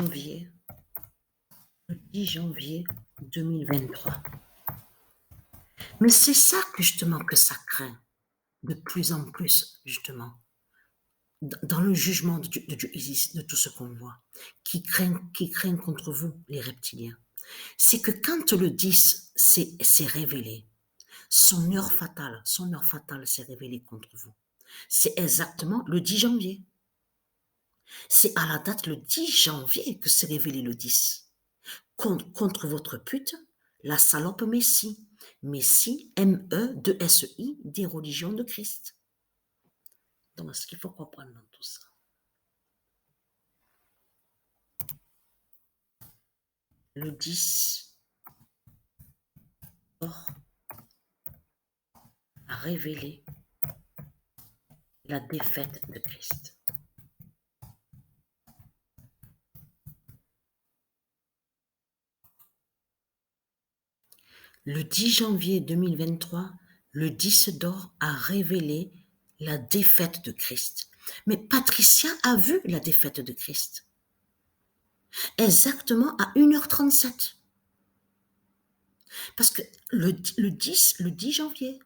janvier, le 10 janvier 2023. Mais c'est ça que justement que ça craint de plus en plus, justement, dans le jugement de Dieu Isis, de tout ce qu'on voit, qui craignent contre vous, les reptiliens. C'est que quand le 10 s'est révélé, son heure fatale s'est révélée contre vous. C'est exactement le 10 janvier. C'est à la date le 10 janvier que s'est révélé le 10. Contre votre pute, la salope Messie. Messie, M-E-2-S-I, des religions de Christ. Donc, ce qu'il faut comprendre dans tout ça. Le 10 a révélé la défaite de Christ. Le 10 janvier 2023, le 10 d'or a révélé la défaite de Christ. Mais Patricia a vu la défaite de Christ. Exactement à 1h37. Parce que le 10 janvier.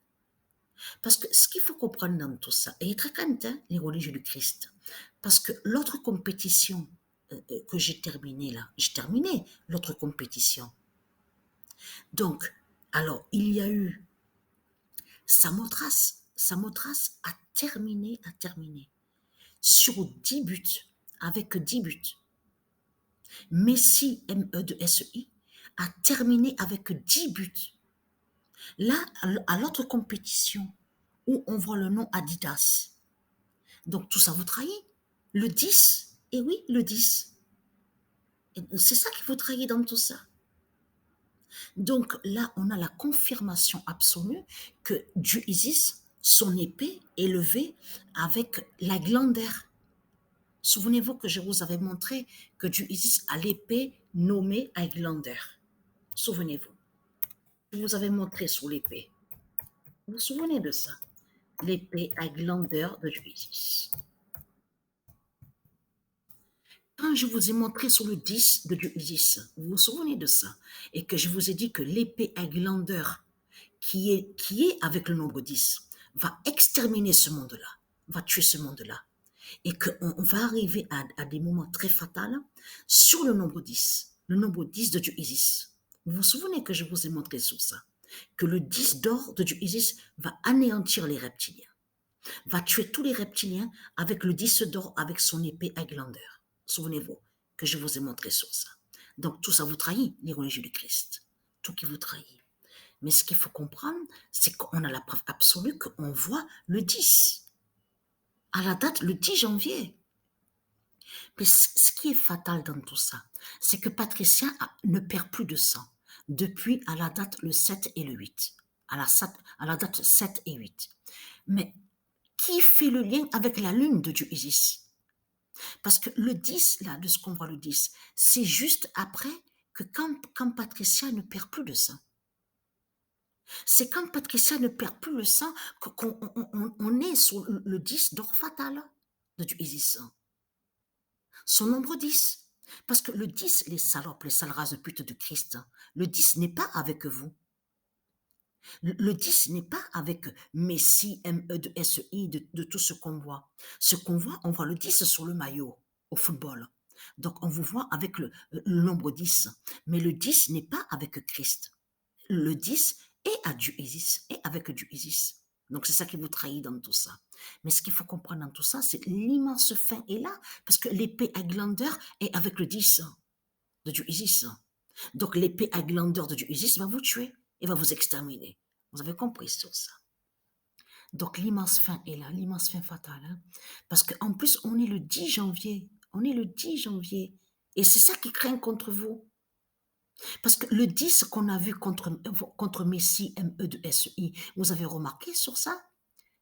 Parce que ce qu'il faut comprendre dans tout ça, et très content, les religieux du Christ, parce que l'autre compétition que j'ai terminée là, j'ai terminé l'autre compétition. Donc, alors, il y a eu Samothrace a terminé sur 10 buts, avec 10 buts. Messi, M-E-2-S-I, a terminé avec 10 buts. Là, à l'autre compétition, où on voit le nom Adidas. Donc, tout ça vous trahit. Le 10, et oui, le 10. C'est ça qui vous trahit dans tout ça. Donc là, on a la confirmation absolue que Dieu Isis, son épée est levée avec la glandaire. Souvenez-vous que je vous avais montré que Dieu Isis a l'épée nommée Highlander. Souvenez-vous. Je vous avais montré sur l'épée. Vous vous souvenez de ça? L'épée Highlander de Dieu Isis. Quand je vous ai montré sur le 10 de Dieu Isis, vous vous souvenez de ça? Et que je vous ai dit que l'épée Highlander qui est avec le nombre 10 va exterminer ce monde-là, va tuer ce monde-là. Et qu'on va arriver à des moments très fatals sur le nombre 10 de Dieu Isis. Vous vous souvenez que je vous ai montré sur ça? Que le 10 d'or de Dieu Isis va anéantir les reptiliens, va tuer tous les reptiliens avec le 10 d'or, avec son épée Highlander. Souvenez-vous que je vous ai montré sur ça. Donc tout ça vous trahit, les religieux du Christ. Tout qui vous trahit. Mais ce qu'il faut comprendre, c'est qu'on a la preuve absolue qu'on voit le 10. À la date, le 10 janvier. Mais ce qui est fatal dans tout ça, c'est que Patricia ne perd plus de sang depuis à la date le 7 et le 8. À la date 7 et 8. Mais qui fait le lien avec la lune de Dieu Isis? Parce que le 10, là, de ce qu'on voit le 10, c'est juste après que quand Patricia ne perd plus de sang. C'est quand Patricia ne perd plus le sang qu'on est sur le 10 d'or fatal de Dieu Isis. Son nombre 10. Parce que le 10, les salopes, les sales races de pute de Christ, le 10 n'est pas avec vous. Le 10 n'est pas avec Messi, M-E-2-S-I, de tout ce qu'on voit. Ce qu'on voit, on voit le 10 sur le maillot au football. Donc, on vous voit avec le nombre 10. Mais le 10 n'est pas avec Christ. Le 10 est à Dieu Isis, et avec Dieu Isis. Donc, c'est ça qui vous trahit dans tout ça. Mais ce qu'il faut comprendre dans tout ça, c'est l'immense fin est là, parce que l'épée Highlander est avec le 10 de Dieu Isis. Donc, l'épée Highlander de Dieu Isis va vous tuer et va vous exterminer. Vous avez compris sur ça. Donc, l'immense fin est là, l'immense fin fatale. Hein? Parce qu'en plus, on est le 10 janvier. On est le 10 janvier. Et c'est ça qui craint contre vous. Parce que le 10 qu'on a vu contre Messi, M-E-2-S-I, vous avez remarqué sur ça?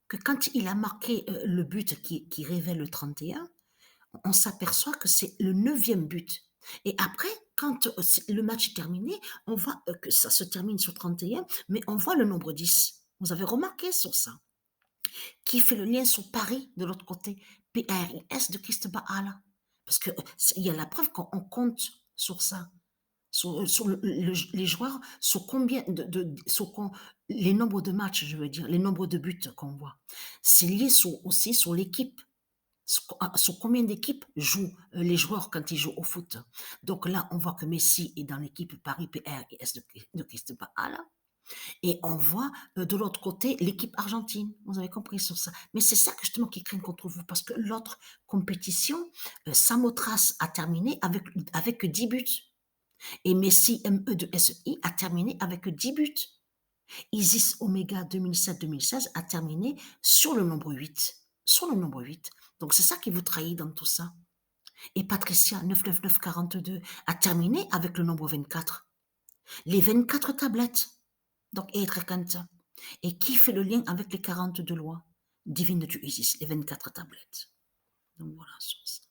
Que quand il a marqué le but qui révèle le 31, on s'aperçoit que c'est le 9e but. Et après, quand le match est terminé, on voit que ça se termine sur 31, mais on voit le nombre 10. Vous avez remarqué sur ça? Qui fait le lien sur Paris de l'autre côté, P-A-R-I-S de Christ Baal. Parce que il y a la preuve qu'on compte sur ça. Sur les joueurs, sur combien sur les nombres de matchs, je veux dire, les nombres de buts qu'on voit. C'est lié aussi sur l'équipe. Sur combien d'équipes jouent les joueurs quand ils jouent au foot. Donc là, on voit que Messi est dans l'équipe Paris PRS de Cristobal Ala. Et on voit de l'autre côté l'équipe argentine. Vous avez compris sur ça. Mais c'est ça que justement qui craint contre vous. Parce que l'autre compétition, Samothrace a terminé avec 10 buts. Et Messi ME de SEI a terminé avec 10 buts. Isis Omega 2007-2016 a terminé sur le nombre 8. Sur le nombre 8. Donc c'est ça qui vous trahit dans tout ça. Et Patricia 99942 a terminé avec le nombre 24. Les 24 tablettes. Donc, et qui fait le lien avec les 42 lois divines de Dieu Isis, les 24 tablettes. Donc voilà, sur ça.